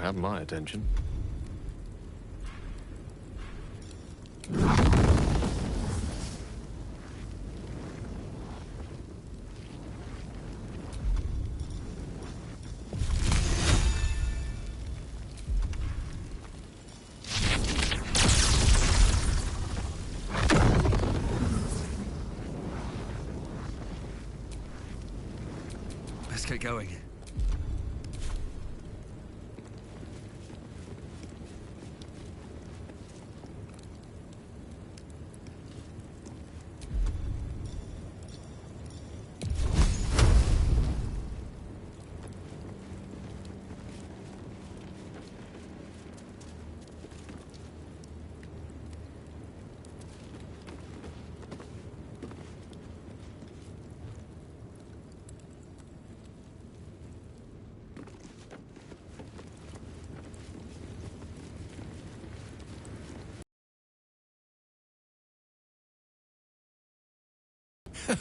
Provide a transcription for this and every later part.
have my attention. Let's get going.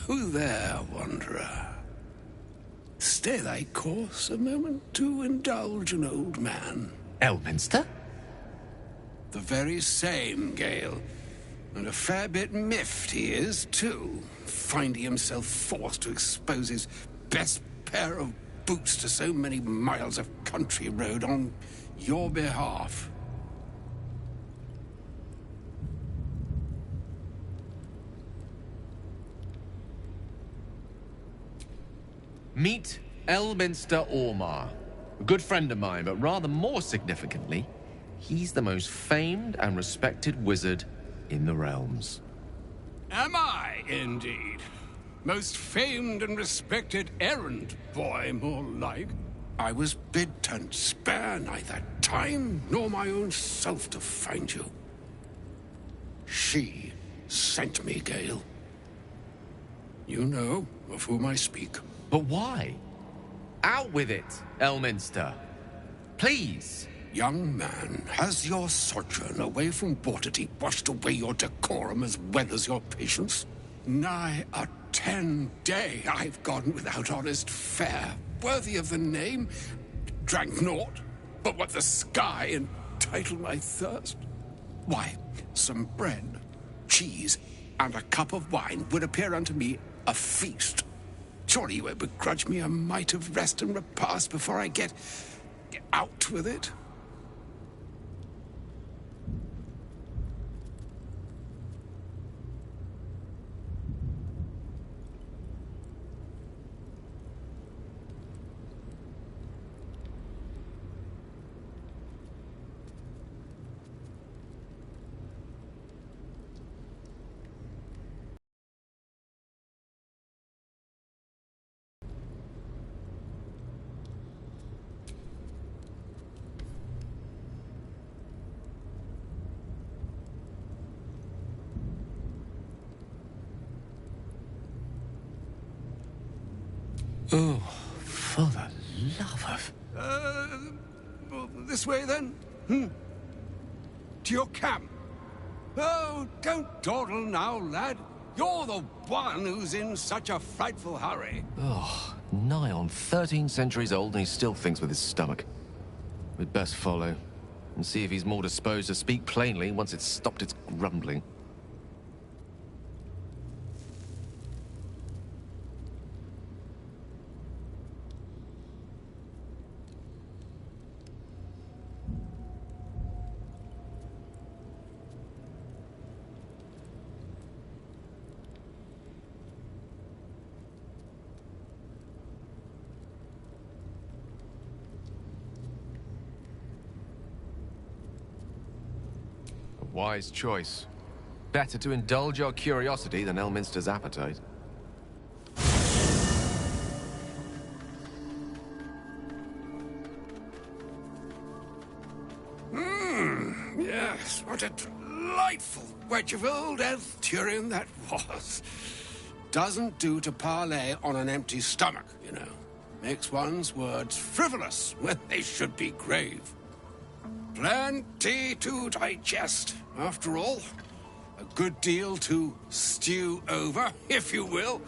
Who there, wanderer? Stay thy course a moment to indulge an old man. Elminster? The very same, Gale. And a fair bit miffed he is, too, finding himself forced to expose his best pair of boots to so many miles of country road on your behalf. Meet Elminster Ormar. A good friend of mine, but rather more significantly, he's the most famed and respected wizard in the realms. Am I, indeed? Most famed and respected errand boy, more like. I was bid to spare neither time nor my own self to find you. She sent me, Gale. You know of whom I speak. But why? Out with it, Elminster. Please. Young man, has your sojourn away from Waterdeep washed away your decorum as well as your patience? Nigh a 10-day I've gone without honest fare, worthy of the name. Drank naught, but what the sky entitled my thirst. Why, some bread, cheese, and a cup of wine would appear unto me a feast. Surely you won't begrudge me a mite of rest and repast before I get out with it? Oh, for the love of... Well, this way then? To your camp. Oh, don't dawdle now, lad. You're the one who's in such a frightful hurry. Oh, nigh on 13 centuries old and he still thinks with his stomach. We'd best follow and see if he's more disposed to speak plainly once it's stopped its grumbling. Wise choice. Better to indulge your curiosity than Elminster's appetite. Yes, what a delightful wedge of old Elthurian that was. Doesn't do to parley on an empty stomach, you know. Makes one's words frivolous when they should be grave. Plenty to digest, after all. A good deal to stew over, if you will.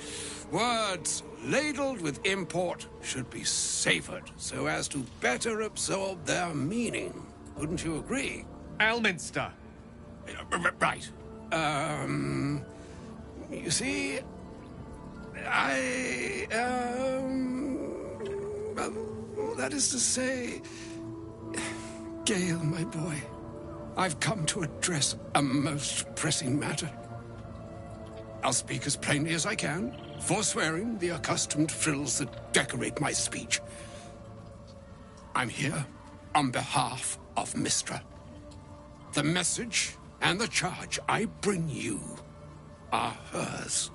Words ladled with import, should be savored so as to better absorb their meaning. Wouldn't you agree? Elminster! Right. You see, that is to say, Gale, my boy, I've come to address a most pressing matter. I'll speak as plainly as I can, forswearing the accustomed frills that decorate my speech. I'm here on behalf of Mystra. The message and the charge I bring you are hers.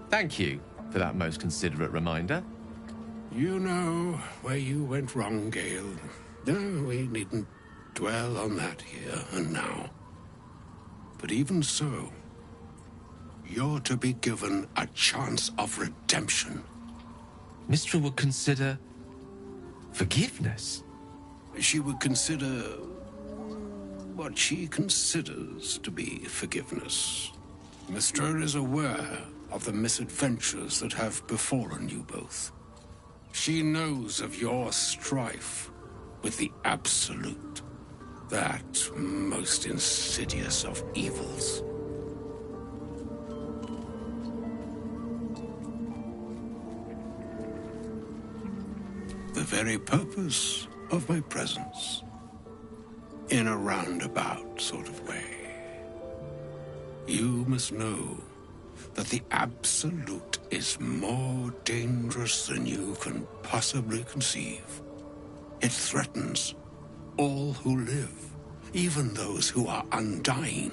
Thank you for that most considerate reminder. You know where you went wrong, Gale. No, we needn't dwell on that here and now. But even so, you're to be given a chance of redemption. Mystra would consider forgiveness. She would consider what she considers to be forgiveness. Mystra is aware of the misadventures that have befallen you both. She knows of your strife with the Absolute, that most insidious of evils. The very purpose of my presence, in a roundabout sort of way. You must know that the Absolute is more dangerous than you can possibly conceive. It threatens all who live, even those who are undying.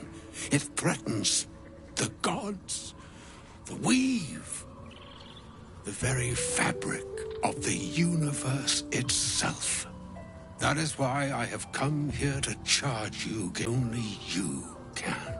It threatens the gods, the weave, the very fabric of the universe itself. That is why I have come here to charge you. Only you can.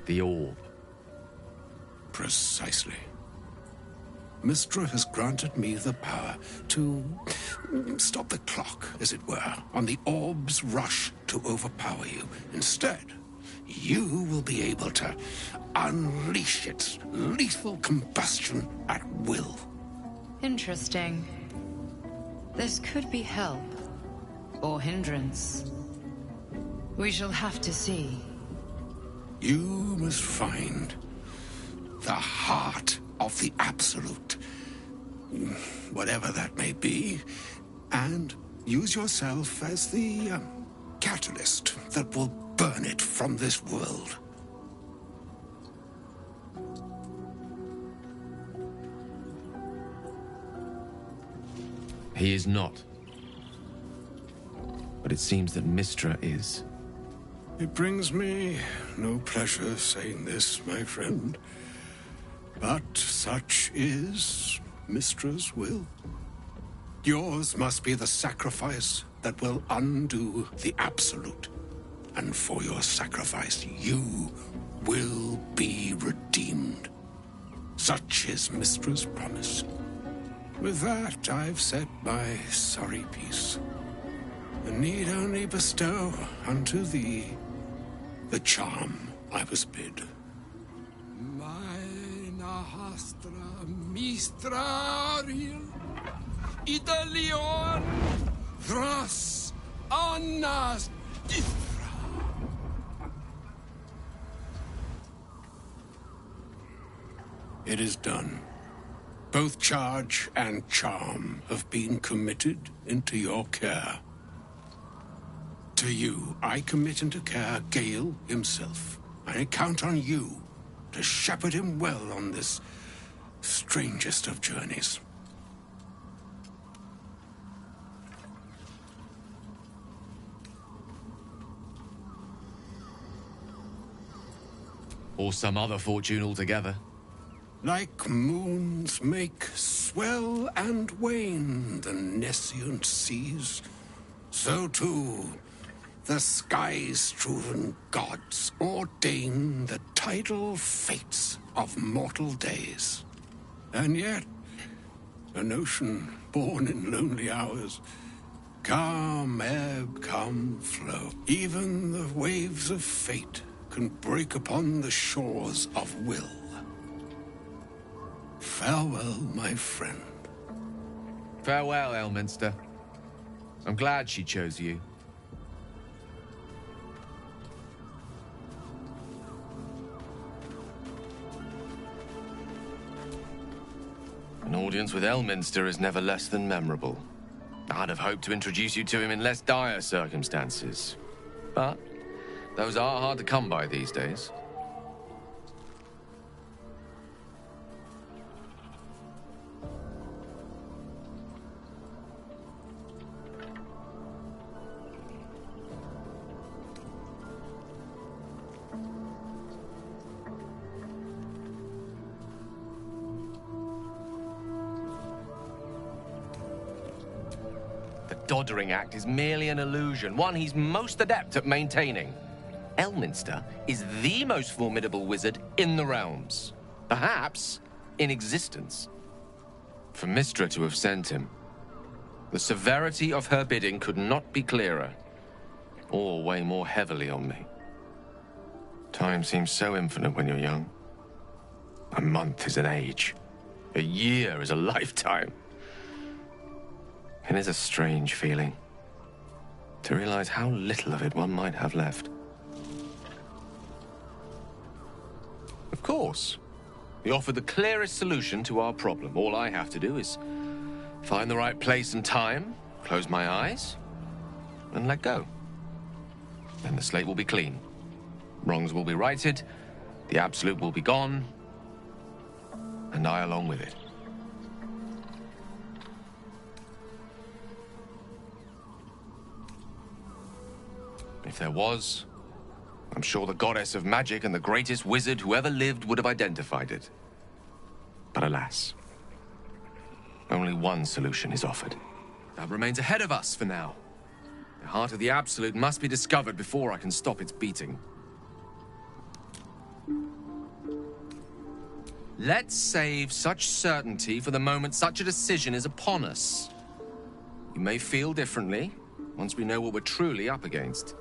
The orb. Precisely. Mystra has granted me the power to stop the clock, as it were, on the orb's rush to overpower you. Instead, you will be able to unleash its lethal combustion at will. Interesting. This could be help, or hindrance. We shall have to see. You must find the heart of the Absolute, whatever that may be, and use yourself as the catalyst that will burn it from this world. He is not. But it seems that Mystra is. It brings me no pleasure saying this, my friend, but such is Mystra's will. Yours must be the sacrifice that will undo the Absolute, and for your sacrifice you will be redeemed. Such is Mystra's promise. With that, I've said my sorry piece, and need only bestow unto thee the charm I was bid. Mina hastra mistraril Idalion Thras Annas Dithra. It is done. Both charge and charm have been committed into your care. To you, I commit into care Gale himself. I count on you to shepherd him well on this strangest of journeys. Or some other fortune altogether. Like moons make swell and wane the nescient seas, so too the sky-strewn gods ordain the tidal fates of mortal days. And yet, A notion born in lonely hours. Come, ebb, come, flow. Even the waves of fate can break upon the shores of will. Farewell, my friend. Farewell, Elminster. I'm glad she chose you. An audience with Elminster is never less than memorable. I'd have hoped to introduce you to him in less dire circumstances. But those are hard to come by these days. Doddering act is merely an illusion, one he's most adept at maintaining. Elminster is the most formidable wizard in the realms. Perhaps in existence. For Mystra to have sent him, the severity of her bidding could not be clearer, or weigh more heavily on me. Time seems so infinite when you're young. A month is an age. A year is a lifetime. It is a strange feeling, to realize how little of it one might have left. Of course, we offer the clearest solution to our problem. All I have to do is find the right place and time, close my eyes, and let go. Then the slate will be clean. Wrongs will be righted, the absolute will be gone, and I along with it. If there was, I'm sure the goddess of magic and the greatest wizard who ever lived would have identified it. But alas, only one solution is offered. That remains ahead of us for now. The heart of the Absolute must be discovered before I can stop its beating. Let's save such certainty for the moment such a decision is upon us. You may feel differently once we know what we're truly up against.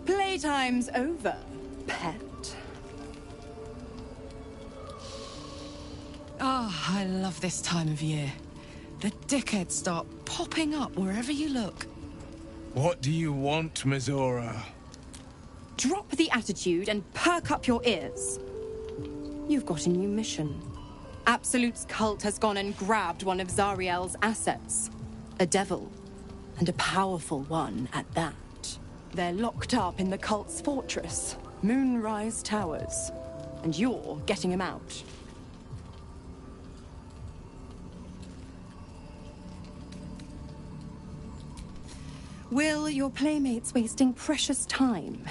Playtime's over, pet. Oh, I love this time of year. The dickheads start popping up wherever you look. What do you want, Mizora? Drop the attitude and perk up your ears. You've got a new mission. Absolute's cult has gone and grabbed one of Zariel's assets. A devil, and a powerful one at that. They're locked up in the cult's fortress, Moonrise Towers, and you're getting them out. Will, your playmate's wasting precious time.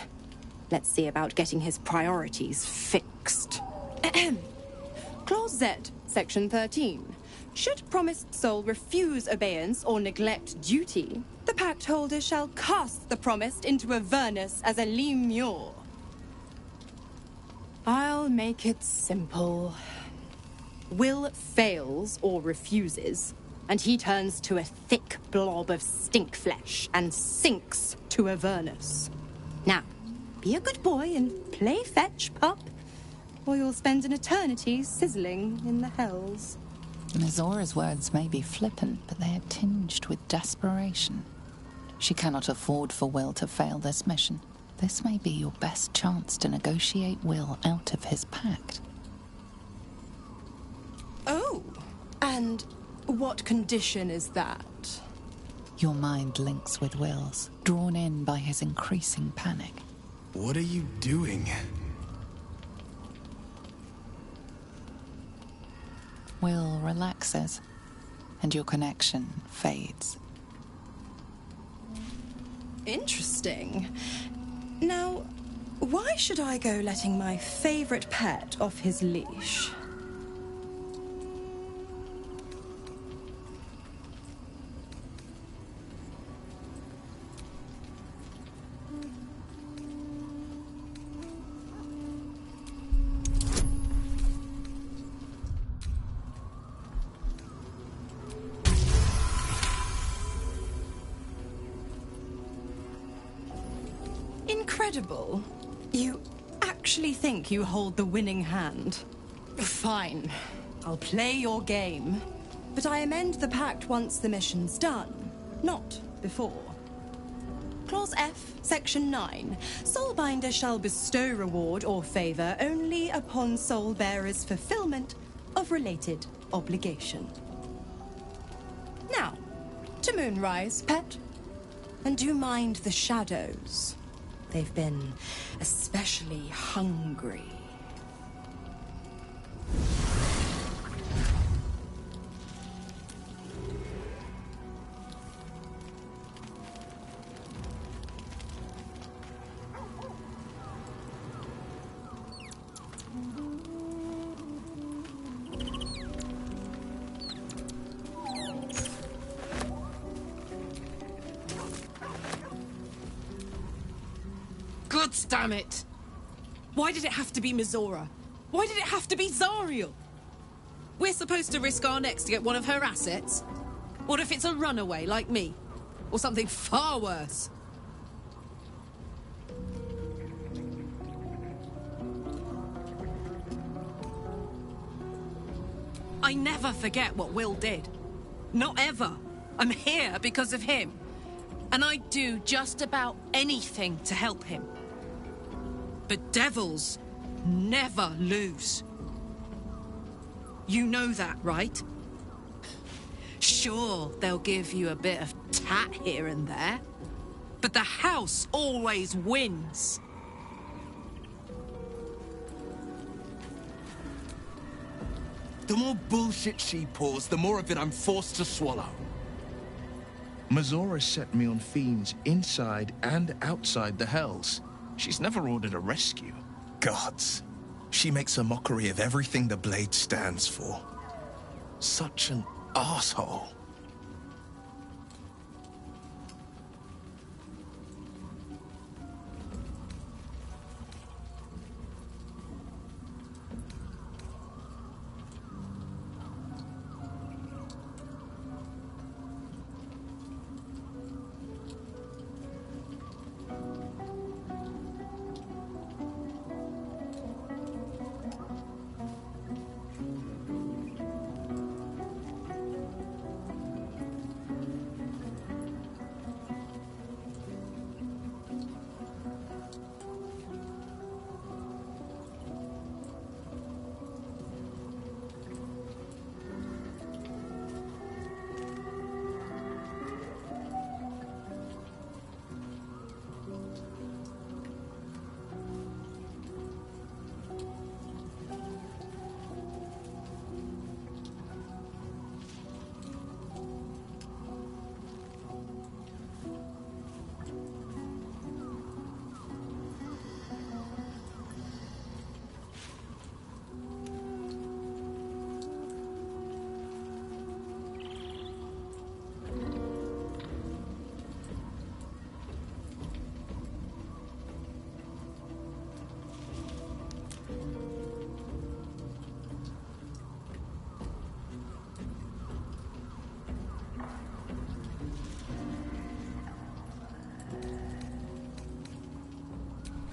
Let's see about getting his priorities fixed. Clause Z, Section 13. Should promised soul refuse obeyance or neglect duty, the pact holder shall cast the promised into Avernus as a lemure. I'll make it simple. Will fails or refuses, and he turns to a thick blob of stink flesh and sinks to Avernus. Now, be a good boy and play fetch, pup, or you'll spend an eternity sizzling in the hells. Mizora's words may be flippant, but they are tinged with desperation. She cannot afford for Will to fail this mission. This may be your best chance to negotiate Will out of his pact. Oh, and what condition is that? Your mind links with Will's, drawn in by his increasing panic. What are you doing? Will relaxes, and your connection fades. Interesting. Now, Why should I go letting my favorite pet off his leash? Incredible. You actually think you hold the winning hand? Fine. I'll play your game. But I amend the pact once the mission's done, not before. Clause F, Section 9. Soulbinder shall bestow reward or favor only upon soul bearer's fulfillment of related obligation. Now, to Moonrise, pet. And do mind the shadows. They've been especially hungry. God damn it! Why did it have to be Mizora? Why did it have to be Zariel? We're supposed to risk our necks to get one of her assets? What if it's a runaway like me? Or something far worse? I never forget what Will did. Not ever. I'm here because of him. And I'd do just about anything to help him. But devils never lose. You know that, right? Sure, they'll give you a bit of tat here and there, but the house always wins. The more bullshit she pours, the more of it I'm forced to swallow. Mizora set me on fiends inside and outside the Hells. She's never ordered a rescue. Gods. She makes a mockery of everything the Blade stands for. Such an asshole.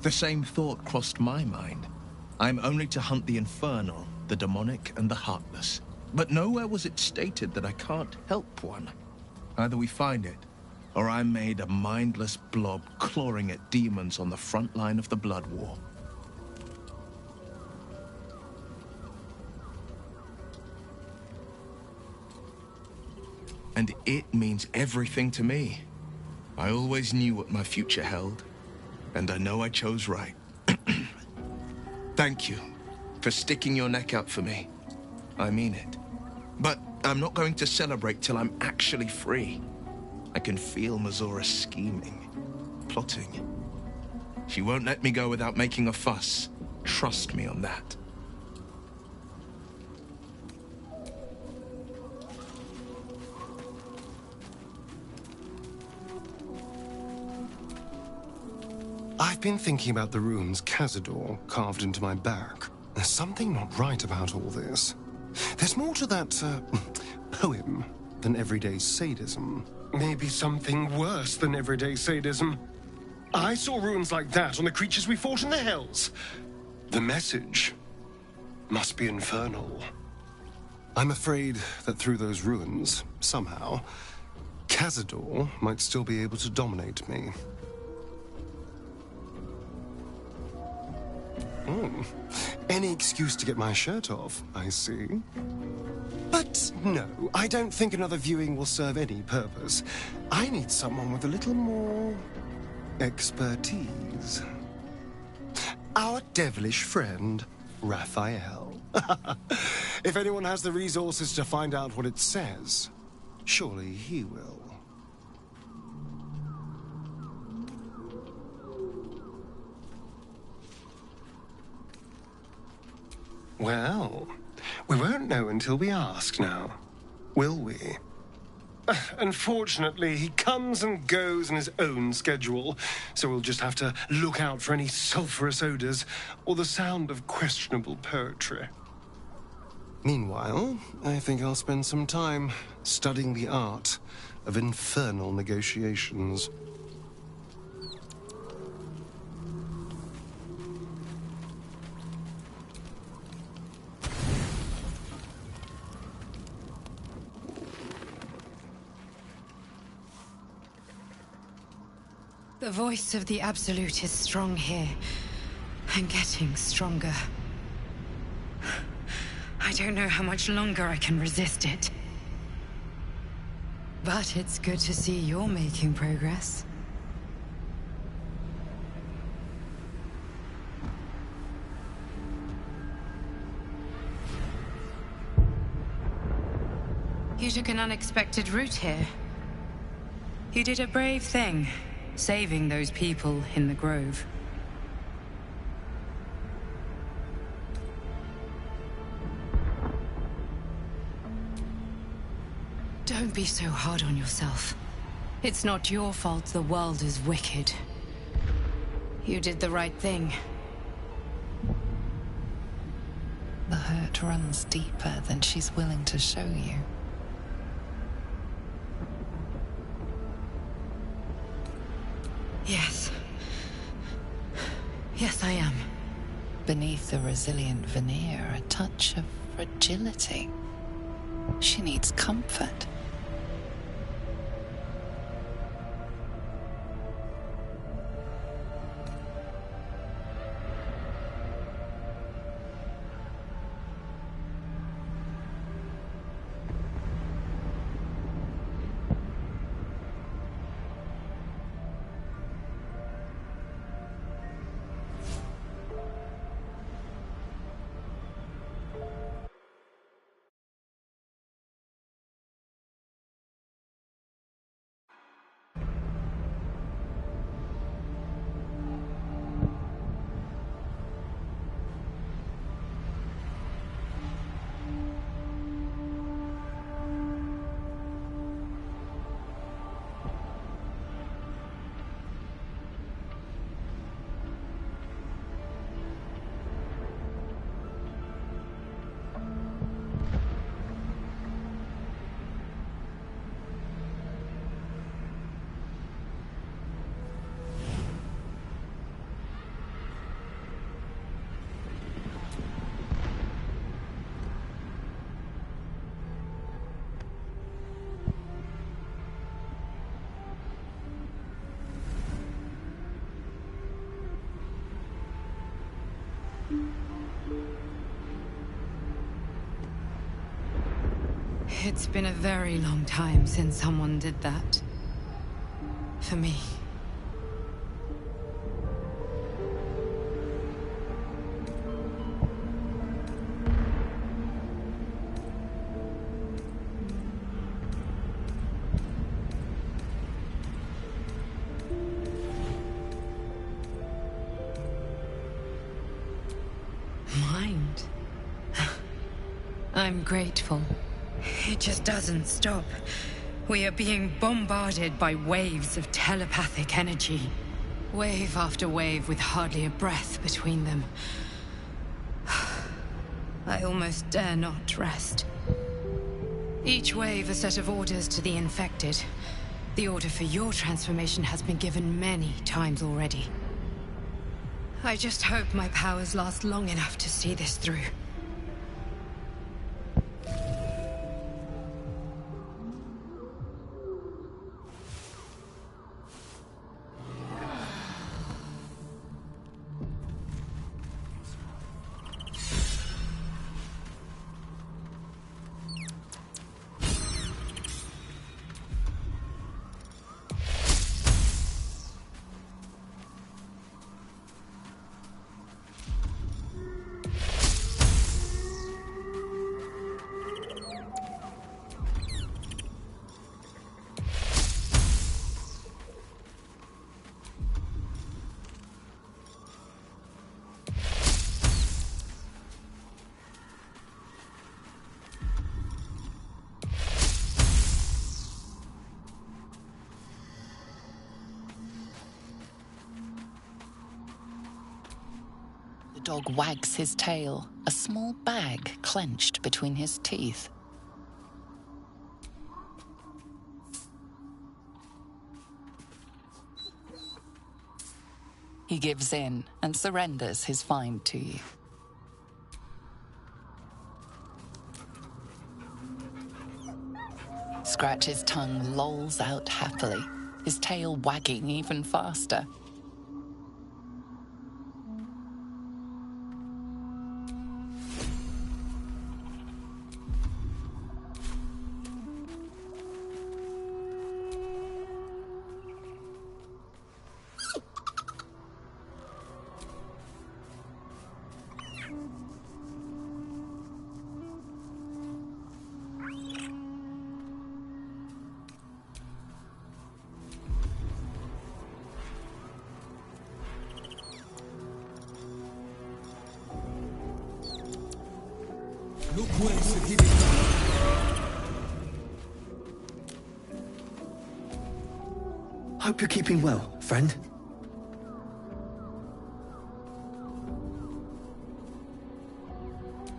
The same thought crossed my mind. I'm only to hunt the infernal, the demonic, and the heartless. But nowhere was it stated that I can't help one. Either we find it, or I'm made a mindless blob clawing at demons on the front line of the Blood War. And it means everything to me. I always knew what my future held. And I know I chose right. Thank you for sticking your neck out for me. I mean it. But I'm not going to celebrate till I'm actually free. I can feel Mizora scheming, plotting. She won't let me go without making a fuss. Trust me on that. I've been thinking about the runes Cazador carved into my back. There's something not right about all this. There's more to that, poem than everyday sadism. Maybe something worse than everyday sadism. I saw runes like that on the creatures we fought in the Hells. The message must be infernal. I'm afraid that through those runes, somehow, Cazador might still be able to dominate me. Any excuse to get my shirt off, I see. But no, I don't think another viewing will serve any purpose. I need someone with a little more expertise. Our devilish friend, Raphael. If anyone has the resources to find out what it says, surely he will. Well, we won't know until we ask now, will we? Unfortunately, he comes and goes in his own schedule, so we'll just have to look out for any sulphurous odors or the sound of questionable poetry. Meanwhile, I think I'll spend some time studying the art of infernal negotiations. The voice of the Absolute is strong here, and getting stronger. I don't know how much longer I can resist it. But it's good to see you're making progress. You took an unexpected route here. You did a brave thing. Saving those people in the Grove. Don't be so hard on yourself. It's not your fault the world is wicked. You did the right thing. The hurt runs deeper than she's willing to show you. Yes. Yes, I am. Beneath the resilient veneer, a touch of fragility. She needs comfort. It's been a very long time since someone did that. For me. I'm grateful. It just doesn't stop. We are being bombarded by waves of telepathic energy. Wave after wave with hardly a breath between them. I almost dare not rest. Each wave a set of orders to the infected. The order for your transformation has been given many times already. I just hope my powers last long enough to see this through. The dog wags his tail, a small bag clenched between his teeth. He gives in and surrenders his find to you. Scratch's tongue lolls out happily, his tail wagging even faster. Hope you're keeping well, friend.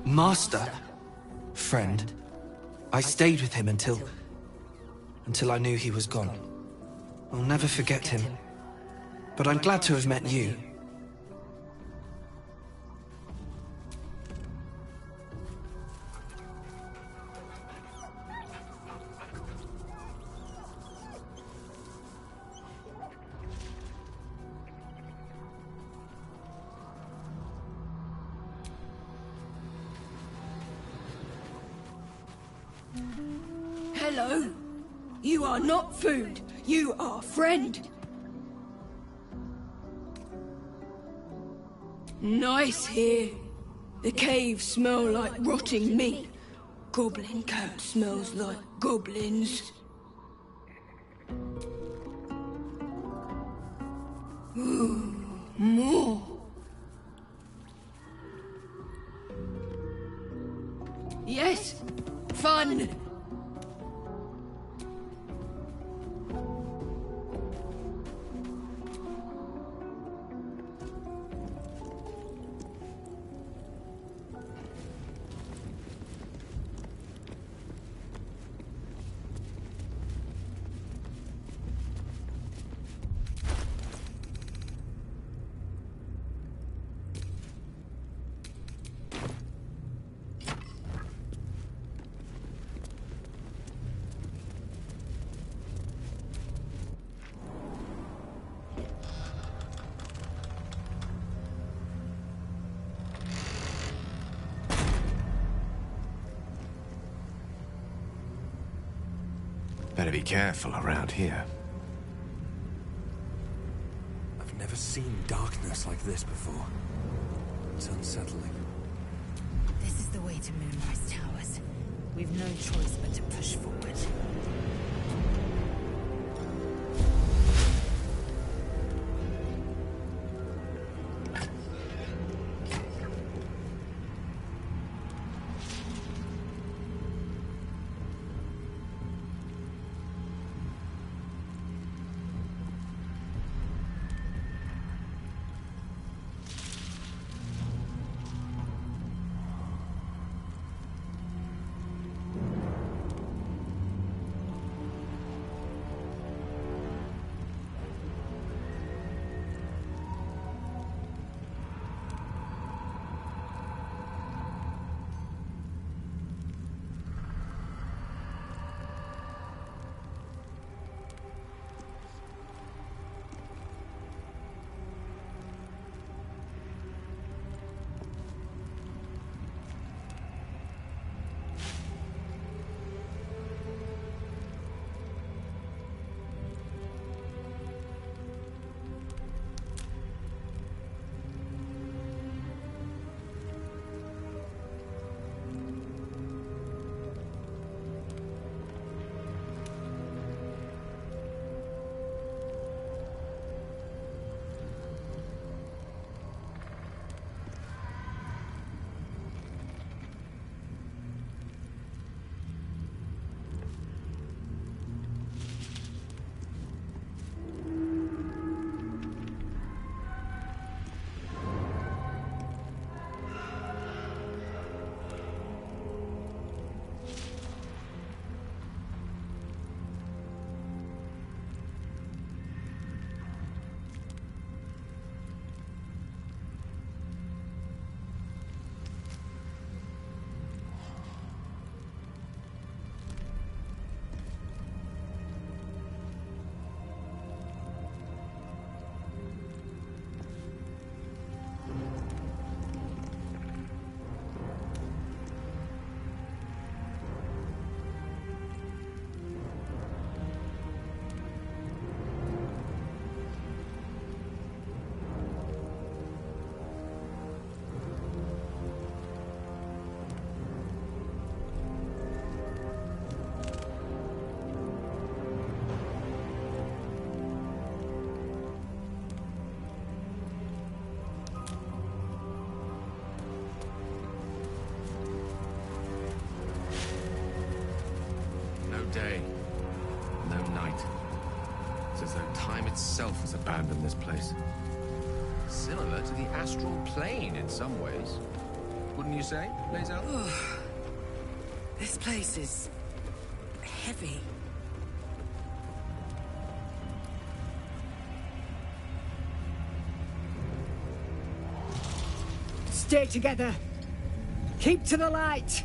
Master? Friend? I stayed with him until I knew he was gone. I'll never forget him. But I'm glad to have met you. Hello. You are not food. You are friend. Nice here. The caves smell like rotting meat. Goblin camp smells like goblins. Ooh, more. Yes, fun. Better be careful around here. I've never seen darkness like this before. It's unsettling. This is the way to Moonrise Towers. We've no choice but to push forward. though time itself has abandoned this place. Similar to the astral plane in some ways. Wouldn't you say, Lae'zel? This place is heavy. Stay together. Keep to the light.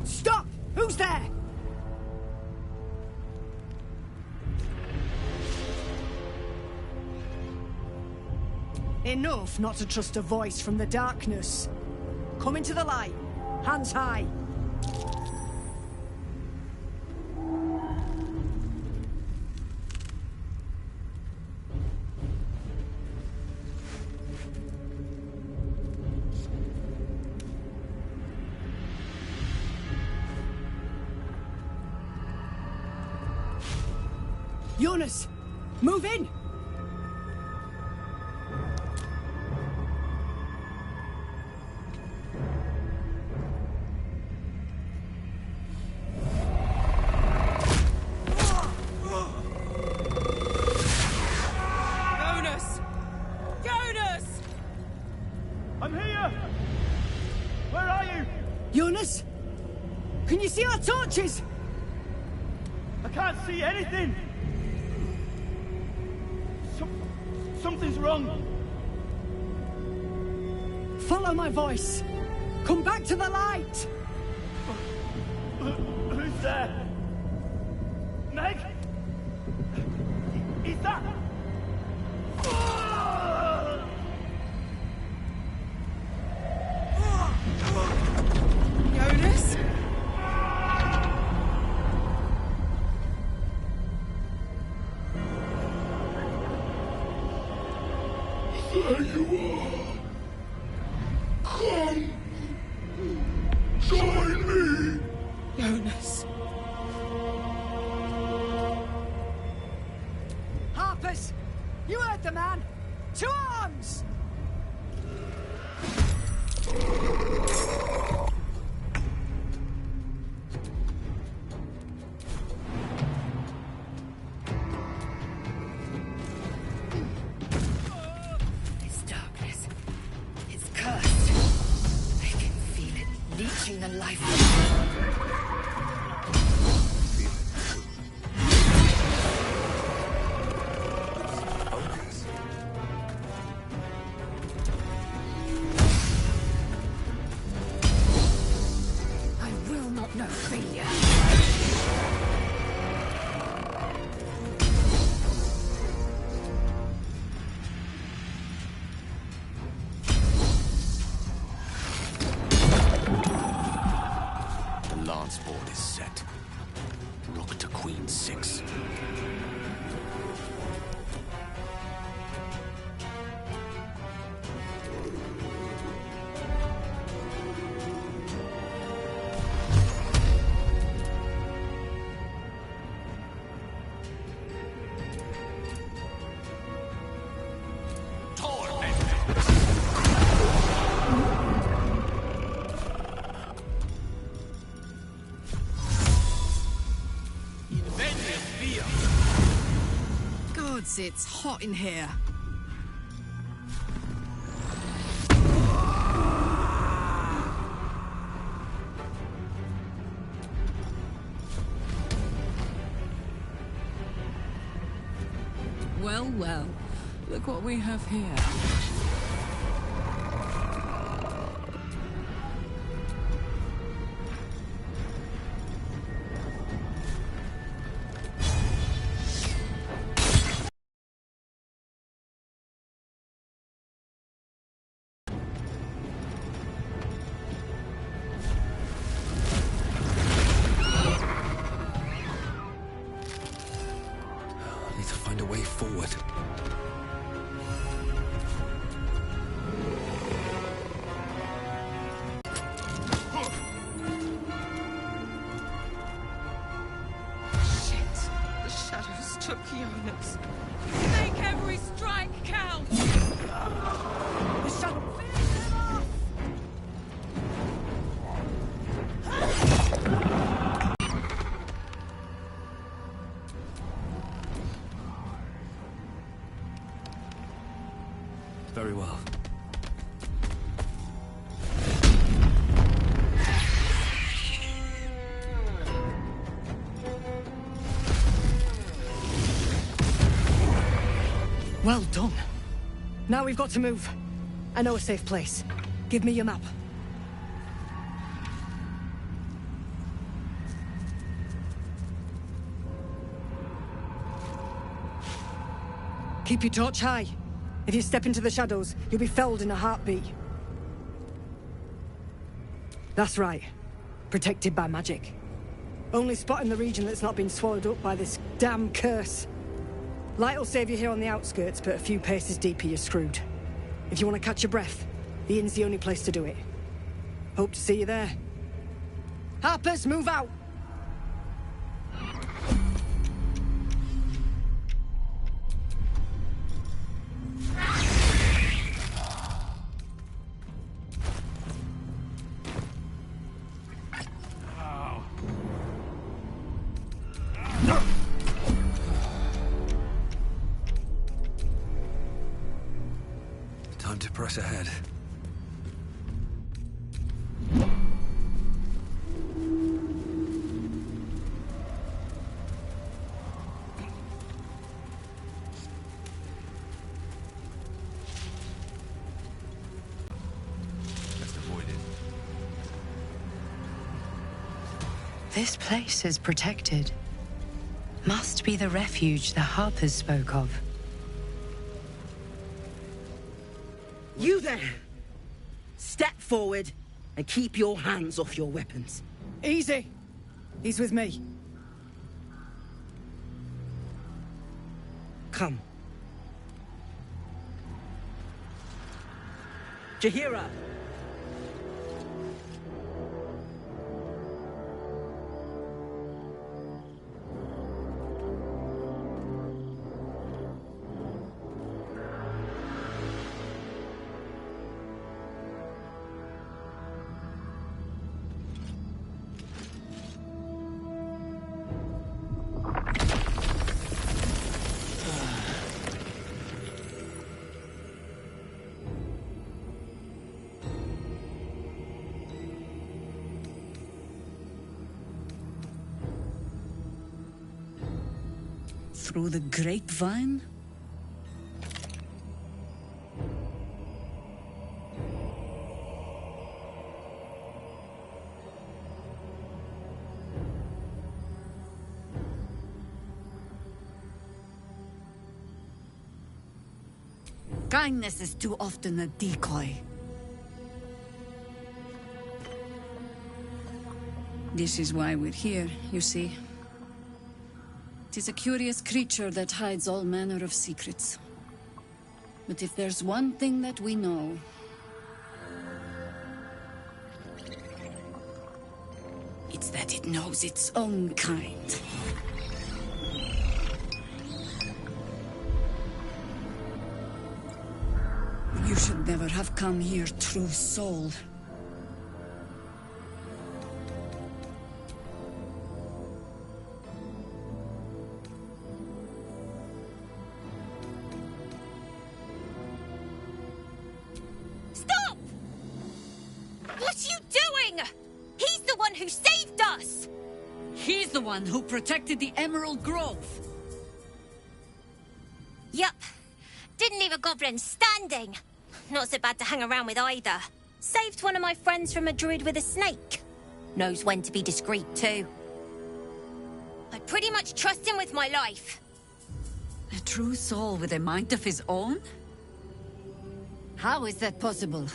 Stop! Who's there? Enough not to trust a voice from the darkness. Come into the light. Hands high. Jonas, move in! Jonas! Jonas! I'm here! Where are you? Jonas? Can you see our torches? I can't see anything! Something's wrong. Follow my voice. Come back to the light. Who's there? Meg? Is that... Jonas? There you are. Come. Join me. Jonas. Harpers, you heard the man. To arms! This darkness, it's cursed. I can feel it leeching the life from me. I will not know failure. The lance board is set. Rook to Queen 6. Gods, it's hot in here. Well, well. Look what we have here. I need to find a way forward. above. Well done. Now we've got to move. I know a safe place. Give me your map. Keep your torch high. If you step into the shadows, you'll be felled in a heartbeat. That's right. Protected by magic. Only spot in the region that's not been swallowed up by this damn curse. Light will save you here on the outskirts, but a few paces deeper you're screwed. If you want to catch your breath, the inn's the only place to do it. Hope to see you there. Harpers, move out! Time to press ahead. This place is protected. Must be the refuge the Harpers spoke of. You there! Step forward and keep your hands off your weapons. Easy! He's with me. Come. Jaheira! Through the grapevine? Kindness is too often a decoy. This is why we're here, you see. It is a curious creature that hides all manner of secrets. But if there's one thing that we know... it's that it knows its own kind. You should never have come here, true soul. Stop! What are you doing? He's the one who saved us! He's the one who protected the Emerald Grove. Yup. Didn't leave a goblin standing. Not so bad to hang around with either. Saved one of my friends from a druid with a snake. Knows when to be discreet, too. I pretty much trust him with my life. A true soul with a mind of his own? How is that possible?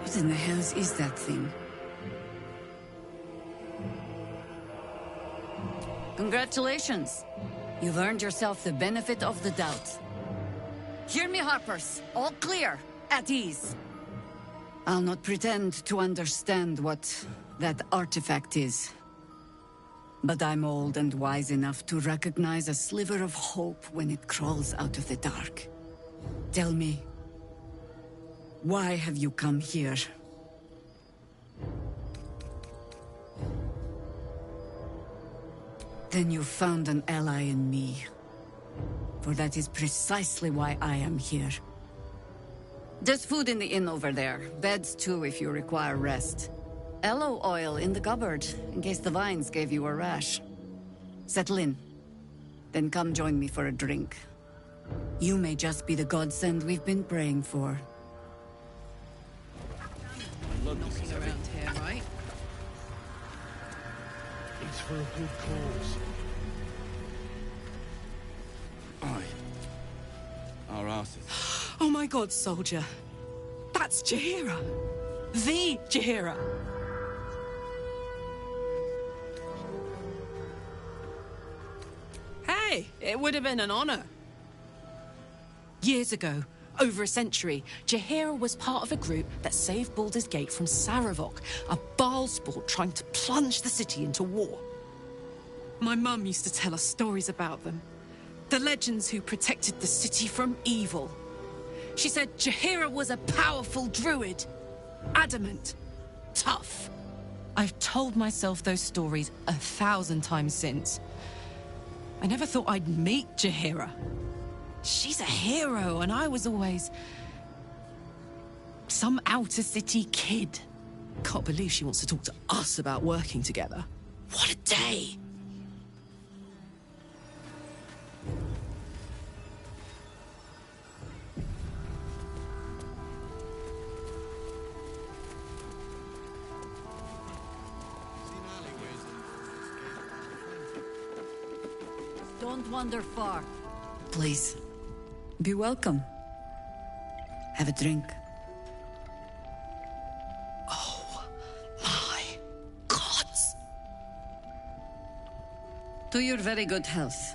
What in the hells is that thing? Congratulations! You've earned yourself the benefit of the doubt. Hear me, Harpers. All clear. At ease. I'll not pretend to understand what that artifact is. But I'm old and wise enough to recognize a sliver of hope when it crawls out of the dark. Tell me, why have you come here? Then you found an ally in me. For that is precisely why I am here. There's food in the inn over there. Beds too if you require rest. Aloe oil in the cupboard, in case the vines gave you a rash. Settle in. Then come join me for a drink. You may just be the godsend we've been praying for. Knocking around here, right? It's for a good cause. Aye. Our asses. Oh my god, soldier. That's Jaheira. The Jaheira. Hey, it would have been an honor. Years ago, over a century, Jaheira was part of a group that saved Baldur's Gate from Sarevok, a Baalsport trying to plunge the city into war. My mum used to tell us stories about them. The legends who protected the city from evil. She said Jaheira was a powerful druid. Adamant. Tough. I've told myself those stories 1,000 times since. I never thought I'd meet Jaheira. She's a hero, and I was always some outer city kid. Can't believe she wants to talk to us about working together. What a day! Don't wander far. Please. Be welcome. Have a drink. Oh, my gods! To your very good health.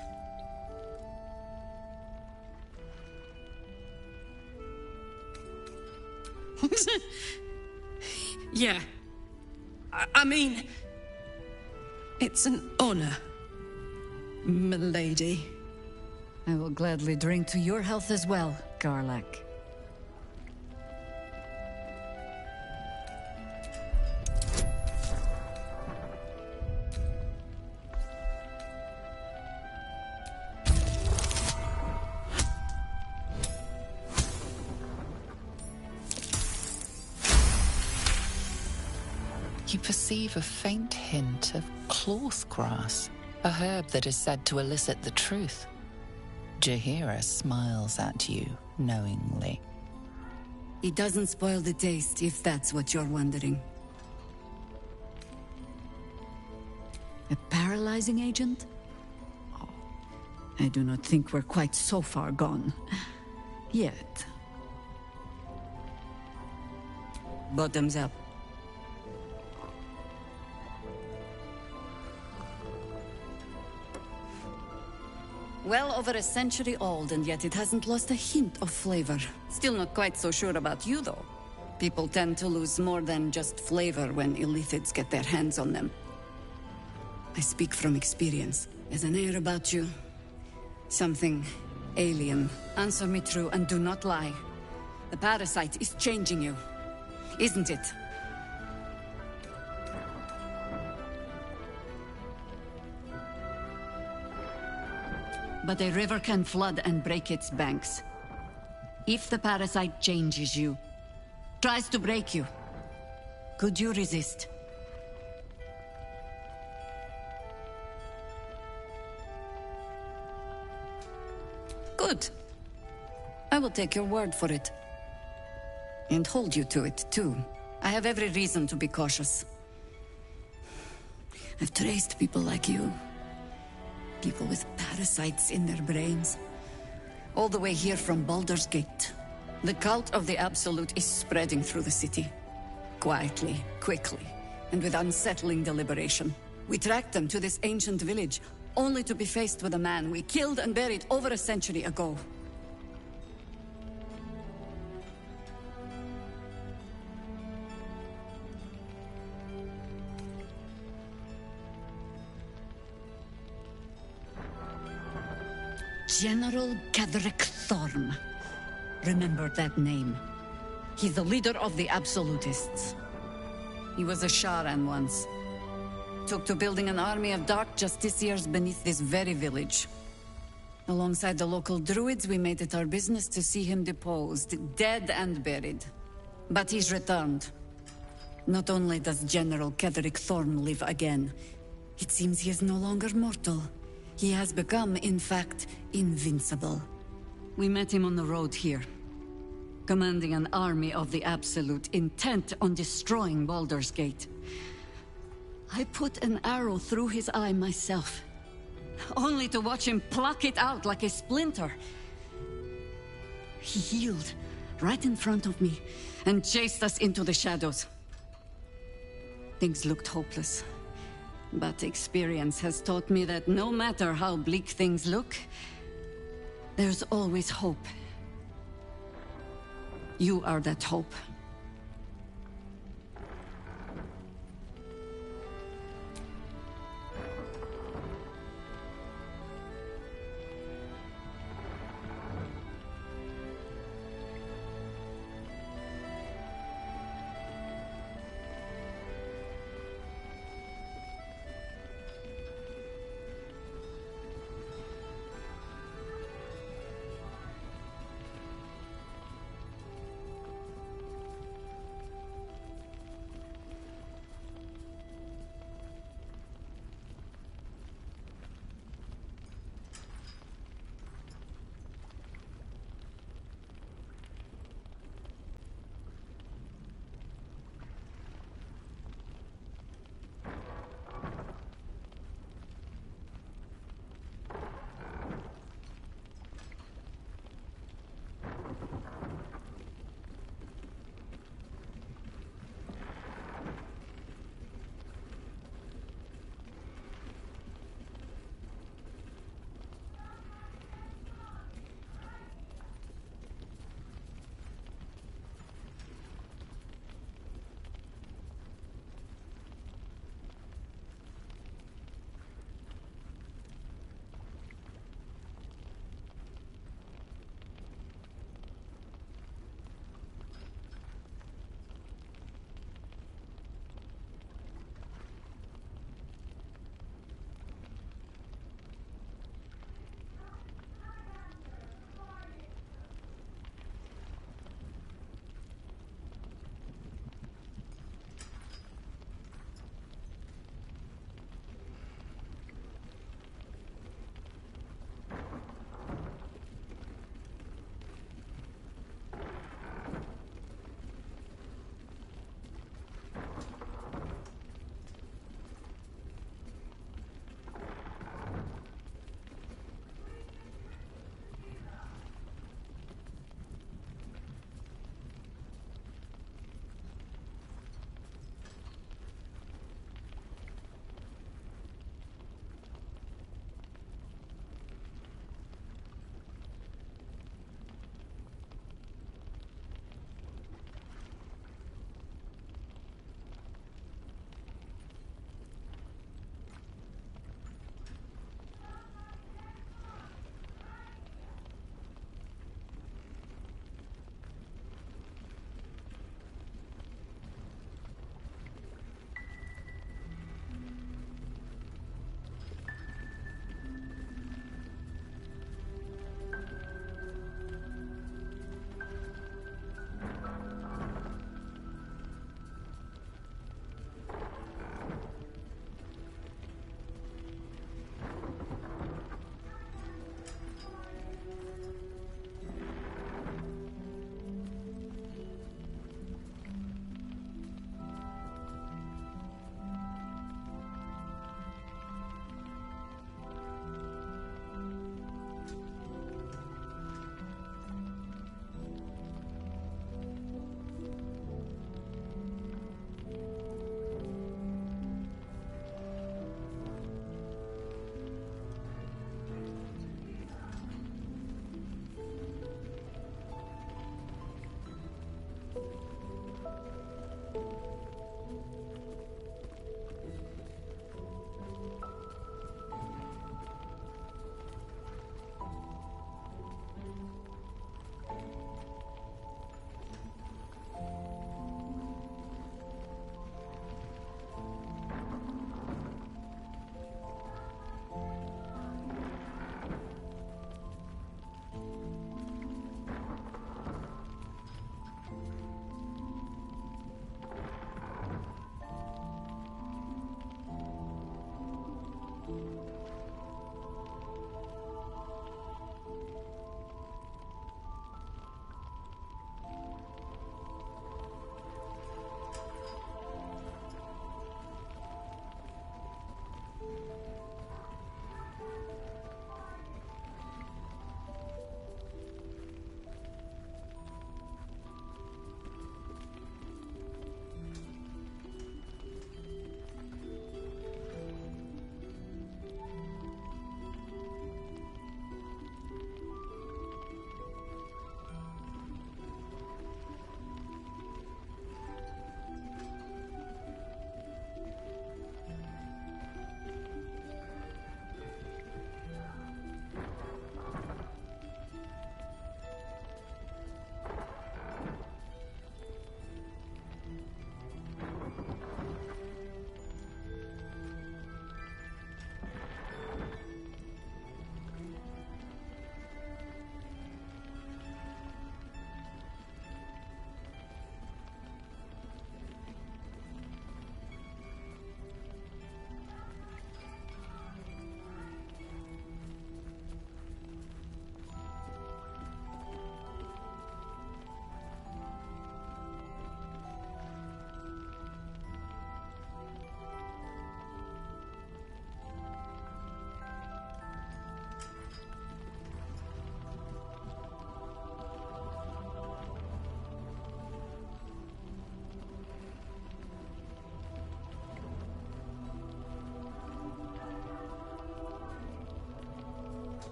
Yeah. I mean... It's an honor, milady. I will gladly drink to your health as well, Garlak. You perceive a faint hint of cloth grass, a herb that is said to elicit the truth. Jaheira smiles at you knowingly. It doesn't spoil the taste, if that's what you're wondering. A paralyzing agent? Oh, I do not think we're quite so far gone. Yet. Bottoms up. Well over a century old, and yet it hasn't lost a hint of flavor. Still not quite so sure about you, though. People tend to lose more than just flavor when illithids get their hands on them. I speak from experience. There's an air about you. Something alien. Answer me true and do not lie. The parasite is changing you, isn't it? But a river can flood and break its banks. If the parasite changes you, tries to break you, could you resist? Good. I will take your word for it. And hold you to it, too. I have every reason to be cautious. I've traced people like you. People with parasites in their brains. All the way here from Baldur's Gate. The cult of the Absolute is spreading through the city. Quietly, quickly, and with unsettling deliberation. We tracked them to this ancient village, only to be faced with a man we killed and buried over a century ago. General Ketheric Thorm. Remember that name. He's the leader of the Absolutists. He was a Sharan once. Took to building an army of dark justiciars beneath this very village. Alongside the local druids, we made it our business to see him deposed, dead and buried. But he's returned. Not only does General Ketheric Thorm live again, it seems he is no longer mortal. He has become, in fact, invincible. We met him on the road here, commanding an army of the Absolute, intent on destroying Baldur's Gate. I put an arrow through his eye myself, only to watch him pluck it out like a splinter. He healed right in front of me and chased us into the shadows. Things looked hopeless, but experience has taught me that no matter how bleak things look, there's always hope. You are that hope.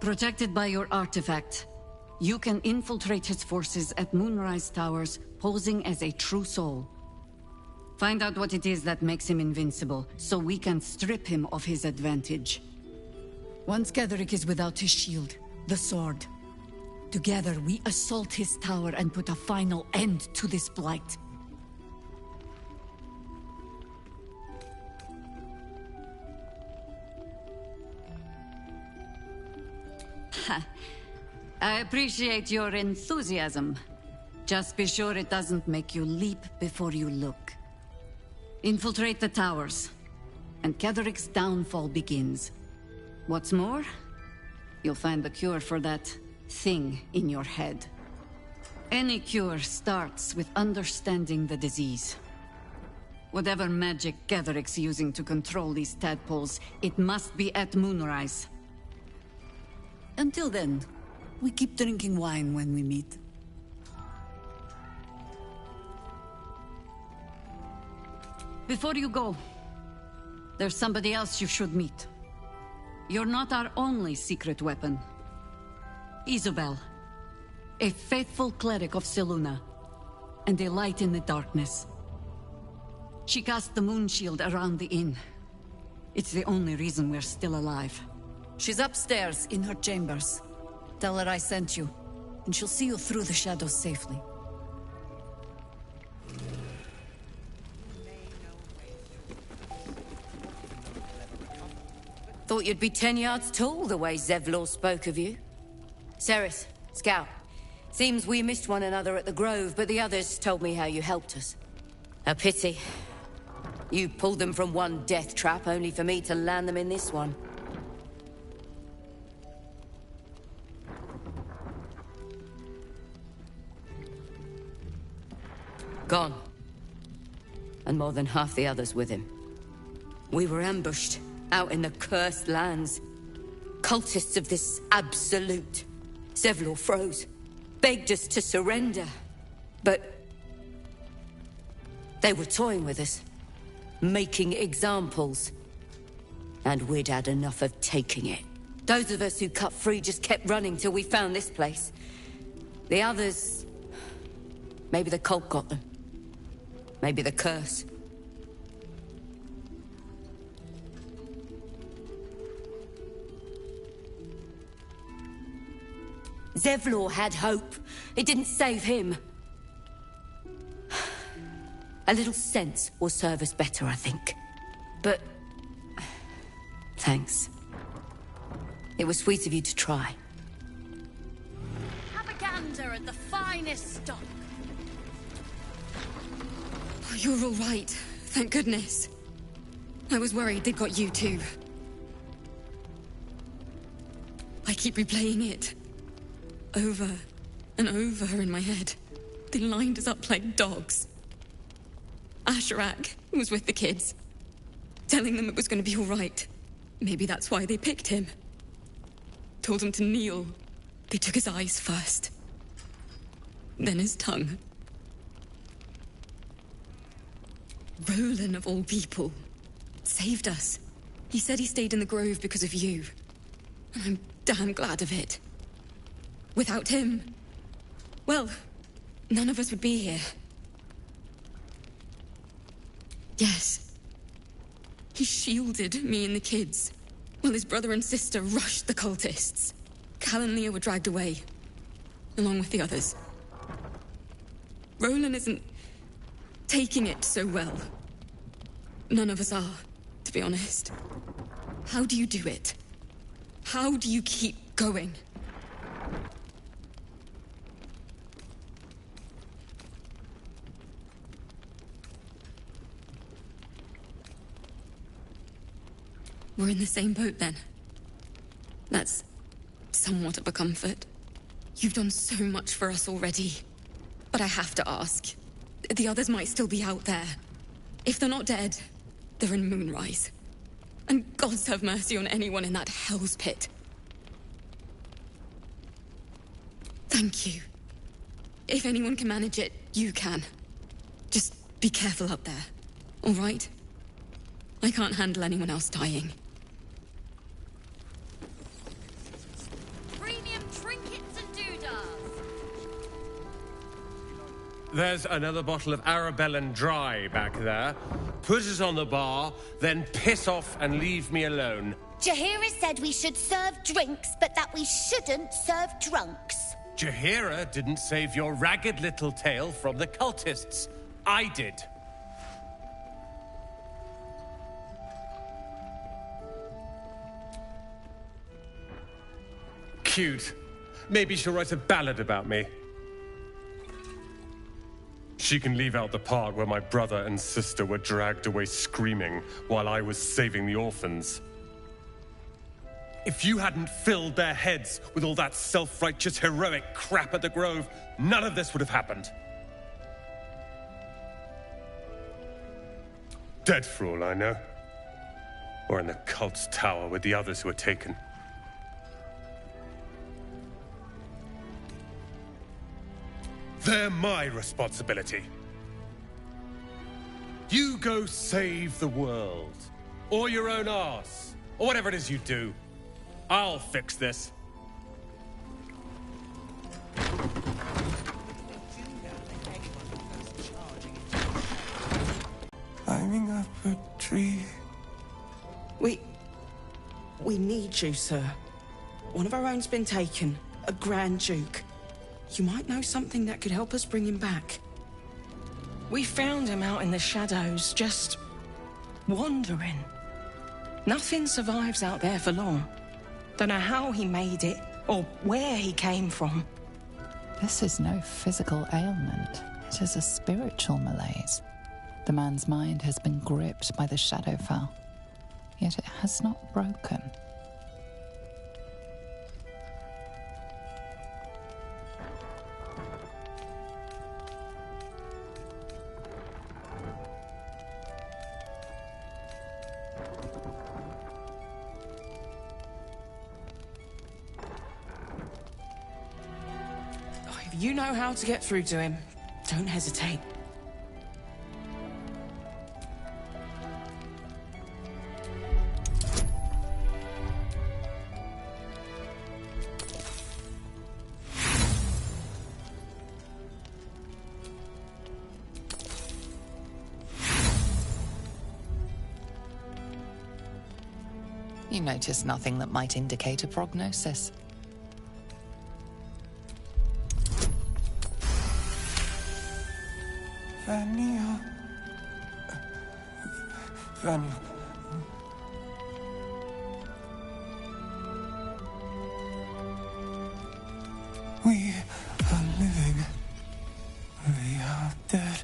Protected by your artifact, you can infiltrate his forces at Moonrise Towers, posing as a true soul. Find out what it is that makes him invincible, so we can strip him of his advantage. Once Ketheric is without his shield, the sword, together we assault his tower and put a final end to this blight. I appreciate your enthusiasm. Just be sure it doesn't make you leap before you look. Infiltrate the towers, and Ketheric's downfall begins. What's more, you'll find the cure for that thing in your head. Any cure starts with understanding the disease. Whatever magic Ketheric's using to control these tadpoles, it must be at Moonrise. Until then, we keep drinking wine when we meet. Before you go, there's somebody else you should meet. You're not our only secret weapon. Isobel, a faithful cleric of Selûne, and a light in the darkness. She cast the moon shield around the inn. It's the only reason we're still alive. She's upstairs in her chambers. Tell her I sent you, and she'll see you through the shadows safely. Thought you'd be 10 yards tall the way Zevlor spoke of you. Cerys, Scout. Seems we missed one another at the Grove, but the others told me how you helped us. A pity. You pulled them from one death trap, only for me to land them in this one. Gone. And more than half the others with him. We were ambushed, out in the cursed lands. Cultists of this absolute. Zevlor froze, begged us to surrender. But they were toying with us, making examples. And we'd had enough of taking it. Those of us who cut free just kept running till we found this place. The others... maybe the cult got them. Maybe the curse. Zevlor had hope. It didn't save him. A little sense will serve us better, I think. But... thanks. It was sweet of you to try. Have a gander at the finest stock. Oh, you're all right. Thank goodness. I was worried they'd got you too. I keep replaying it. Over and over in my head. They lined us up like dogs. Asherak was with the kids, telling them it was going to be all right. Maybe that's why they picked him. Told him to kneel. They took his eyes first. Then his tongue. Roland, of all people, saved us. He said he stayed in the Grove because of you. And I'm damn glad of it. Without him, well, none of us would be here. Yes. He shielded me and the kids, while his brother and sister rushed the cultists. Cal and Leah were dragged away, along with the others. Roland isn't taking it so well. None of us are, to be honest. How do you do it? How do you keep going? We're in the same boat, then. That's somewhat of a comfort. You've done so much for us already. But I have to ask. The others might still be out there. If they're not dead, they're in Moonrise. And gods have mercy on anyone in that hell's pit. Thank you. If anyone can manage it, you can. Just be careful up there, all right? I can't handle anyone else dying. There's another bottle of Arabellan Dry back there. Put it on the bar, then piss off and leave me alone. Jaheira said we should serve drinks, but that we shouldn't serve drunks. Jaheira didn't save your ragged little tail from the cultists. I did. Cute. Maybe she'll write a ballad about me. She can leave out the part where my brother and sister were dragged away screaming while I was saving the orphans. If you hadn't filled their heads with all that self-righteous, heroic crap at the Grove, none of this would have happened. Dead for all I know. Or in the cult's tower with the others who were taken. They're my responsibility. You go save the world. Or your own arse. Or whatever it is you do. I'll fix this. Climbing up a tree. We need you, sir. One of our own's been taken. A Grand Duke. You might know something that could help us bring him back. We found him out in the shadows, just wandering. Nothing survives out there for long. Don't know how he made it, or where he came from. This is no physical ailment. It is a spiritual malaise. The man's mind has been gripped by the Shadowfell, yet it has not broken. If you know how to get through to him, don't hesitate. You notice nothing that might indicate a prognosis. Vaniel. We are living. We are dead.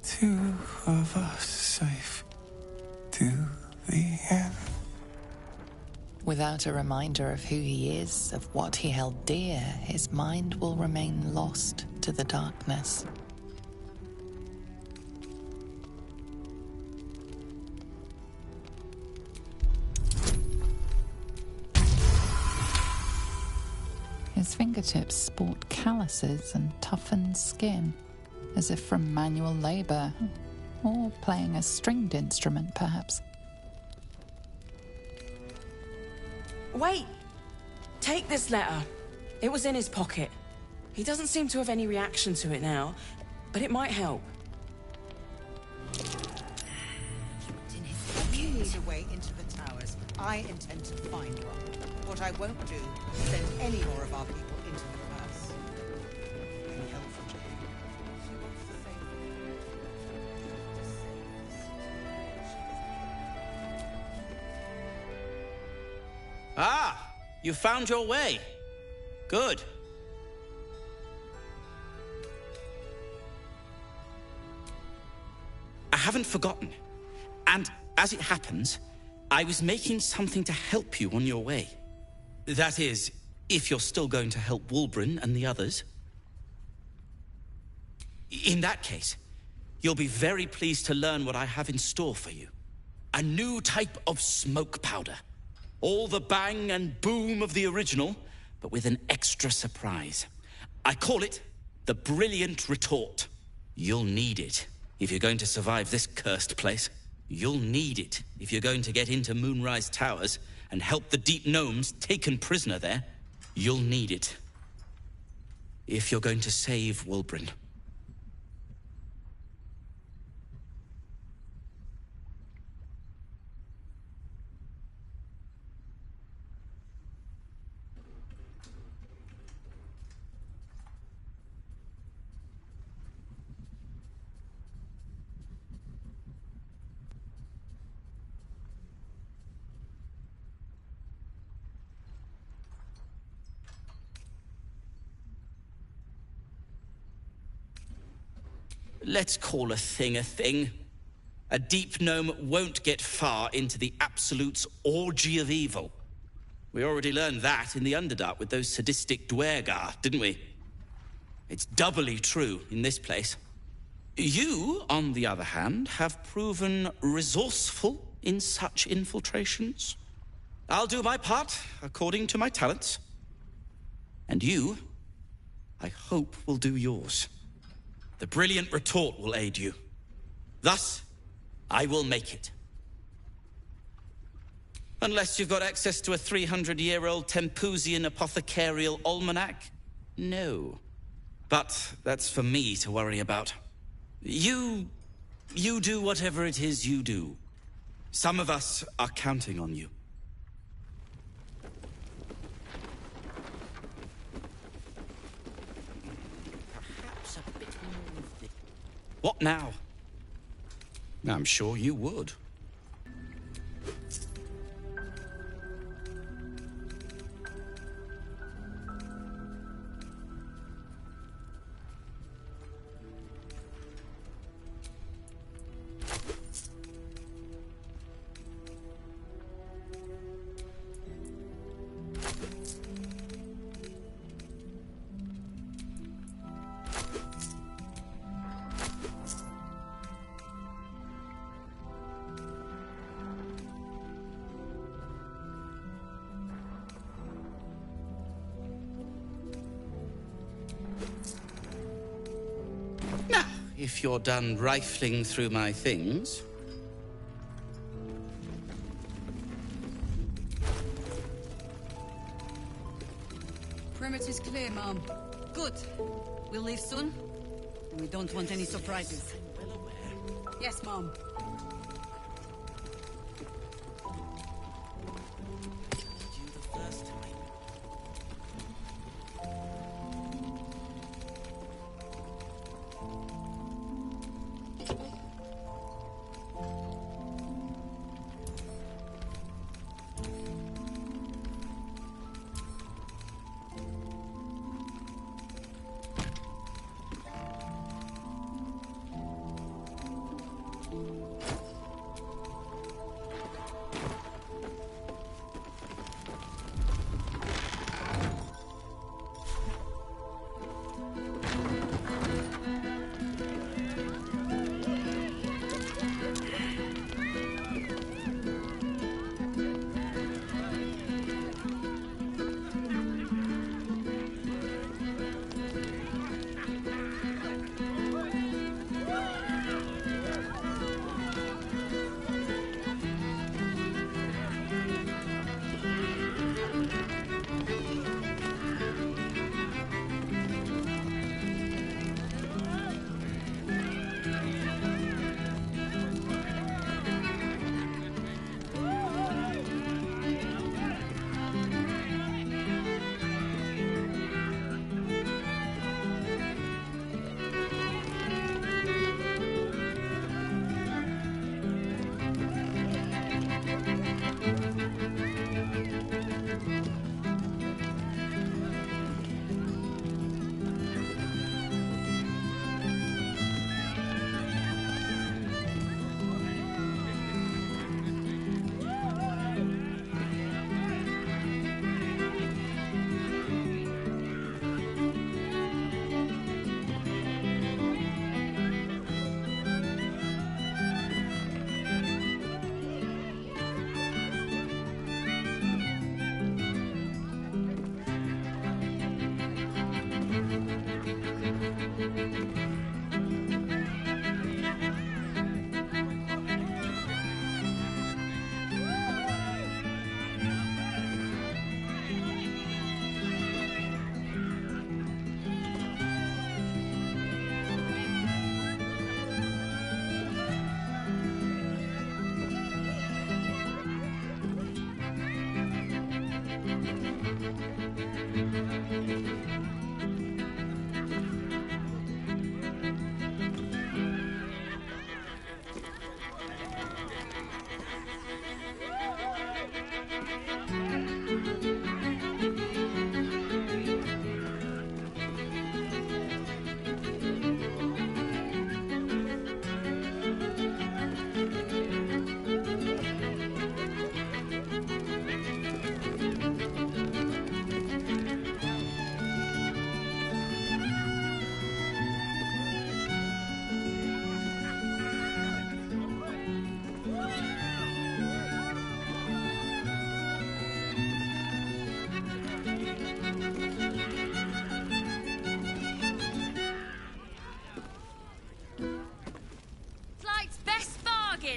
Two of us safe to the end. Without a reminder of who he is, of what he held dear, his mind will remain lost to the darkness. His fingertips sport calluses and toughened skin, as if from manual labor, or playing a stringed instrument, perhaps. Wait! Take this letter. It was in his pocket. He doesn't seem to have any reaction to it now, but it might help. If you need a way into the towers, I intend to find one. What I won't do is send any more of our people into the curse. Any help from Jane? She wants to save Ah! You found your way. Good. I haven't forgotten. And as it happens, I was making something to help you on your way. That is, if you're still going to help Wulbren and the others. In that case, you'll be very pleased to learn what I have in store for you. A new type of smoke powder. All the bang and boom of the original, but with an extra surprise. I call it the Brilliant Retort. You'll need it if you're going to survive this cursed place. You'll need it if you're going to get into Moonrise Towers and help the Deep Gnomes taken prisoner there. You'll need it. if you're going to save Wulbren. Let's call a thing a thing. A deep gnome won't get far into the Absolute's orgy of evil. We already learned that in the Underdark with those sadistic Duergar, didn't we? It's doubly true in this place. You, on the other hand, have proven resourceful in such infiltrations. I'll do my part according to my talents. And you, I hope, will do yours. The brilliant retort will aid you. Thus, I will make it. Unless you've got access to a 300-year-old Tempusian apothecarial almanac? No. But that's for me to worry about. You do whatever it is you do. Some of us are counting on you. What now? I'm sure you would. If you're done rifling through my things. Perimeter's clear, Mom. Good. We'll leave soon, and we don't want any surprises. Yes, Mom.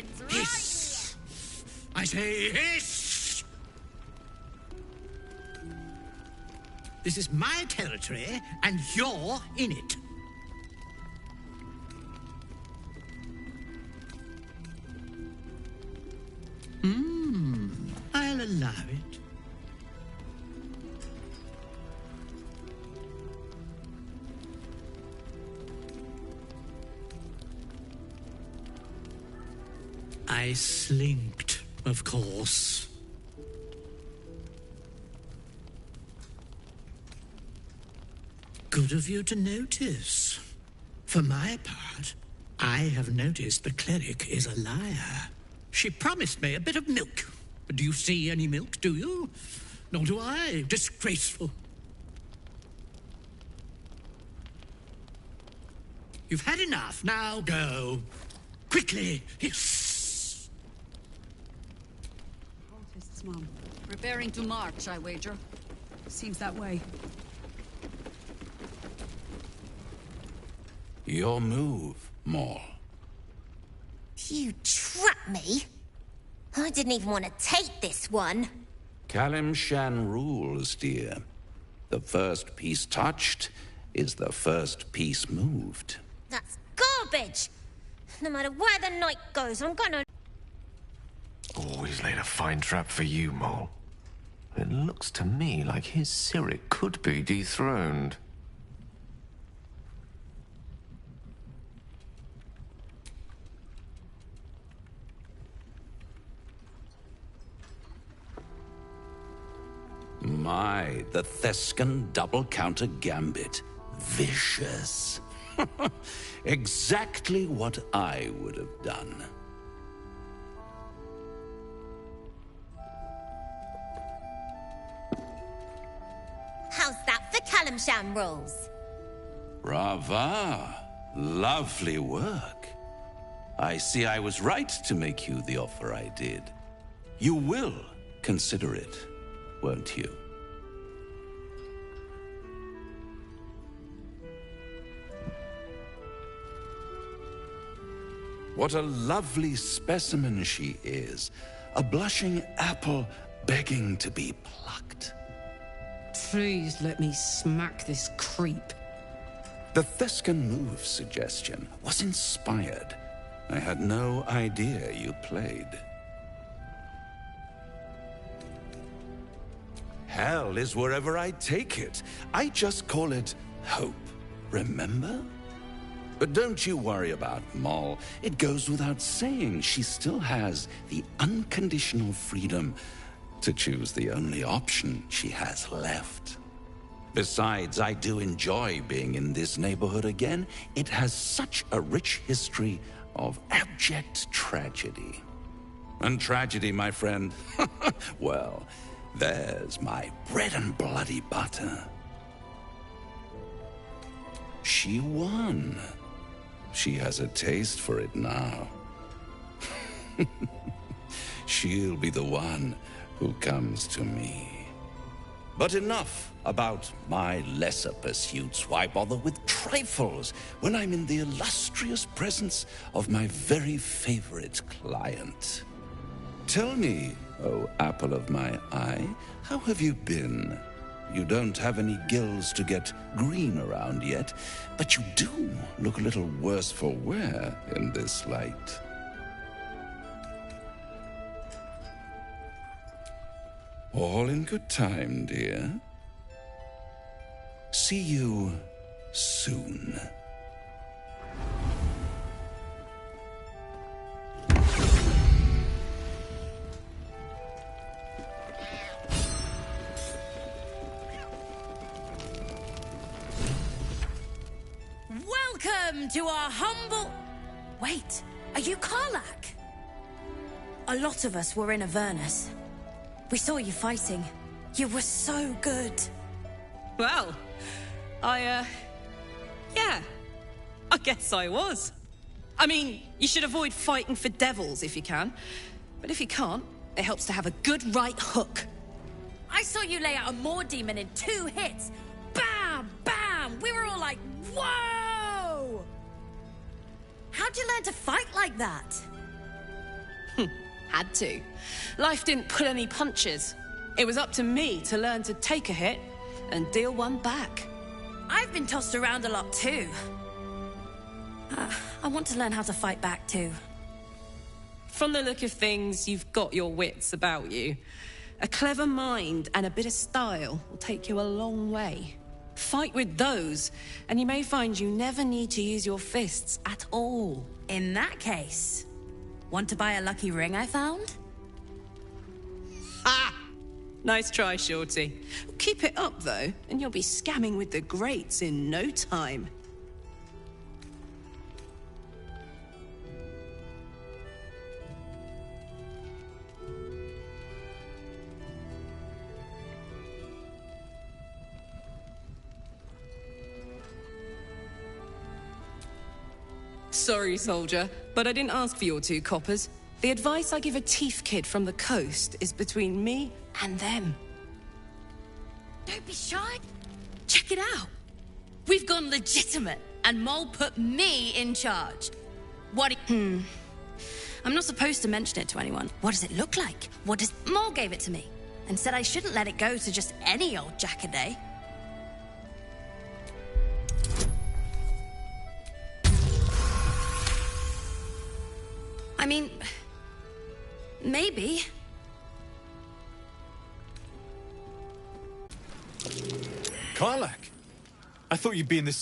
Goblins, right? Hiss! I say hiss! This is my territory, and you're in it. I'll allow it. I slinked, of course. Good of you to notice. For my part, I have noticed the cleric is a liar. She promised me a bit of milk. Do you see any milk, do you? Nor do I. Disgraceful. You've had enough. Now go. Quickly. Hiss. Cultists, Mom. Preparing to march, I wager. Seems that way. Your move, Maul. You trapped me? I didn't even want to take this one. Kalimshan rules, dear. The first piece touched is the first piece moved. That's garbage! No matter where the night goes, I'm gonna... Always laid a fine trap for you, Mole. It looks to me like his Cyric could be dethroned. My, the Thescan double counter gambit. Vicious. Exactly what I would have done. How's that for Kalimshan rules? Brava. Lovely work. I see I was right to make you the offer I did. You will consider it, won't you? What a lovely specimen she is. A blushing apple begging to be plucked. Please let me smack this creep. The Thescan move suggestion was inspired. I had no idea you played. Hell is wherever I take it. I just call it hope, remember? But don't you worry about Moll. It goes without saying she still has the unconditional freedom to choose the only option she has left. Besides, I do enjoy being in this neighborhood again. It has such a rich history of abject tragedy. And tragedy, my friend, well, there's my bread and bloody butter. She won. She has a taste for it now. She'll be the one who comes to me. But enough about my lesser pursuits. Why bother with trifles when I'm in the illustrious presence of my very favorite client? Tell me, oh apple of my eye, how have you been? You don't have any gills to get green around yet, but you do look a little worse for wear in this light. All in good time, dear. See you soon. Welcome to our humble... Wait, are you Karlach? A lot of us were in Avernus. We saw you fighting. You were so good. Well, yeah, I guess I was. I mean, you should avoid fighting for devils if you can. But if you can't, it helps to have a good right hook. I saw you lay out a Maw demon in 2 hits. Bam! Bam! We were all like, whoa! How'd you learn to fight like that? Had to. Life didn't pull any punches. It was up to me to learn to take a hit and deal one back. I've been tossed around a lot too. I want to learn how to fight back too. From the look of things, you've got your wits about you. A clever mind and a bit of style will take you a long way. Fight with those, and you may find you never need to use your fists at all. In that case, want to buy a lucky ring I found? Ha! Nice try, Shorty. Keep it up, though, and you'll be scamming with the greats in no time. Sorry, soldier, but I didn't ask for your 2 coppers. The advice I give a thief kid from the coast is between me and them. Don't be shy. Check it out. We've gone legitimate, and Mole put me in charge. What I'm not supposed to mention it to anyone. What does it look like? What does... Mole gave it to me, and said I shouldn't let it go to just any old Jackaday. I mean, maybe. Karlach! I thought you'd be in the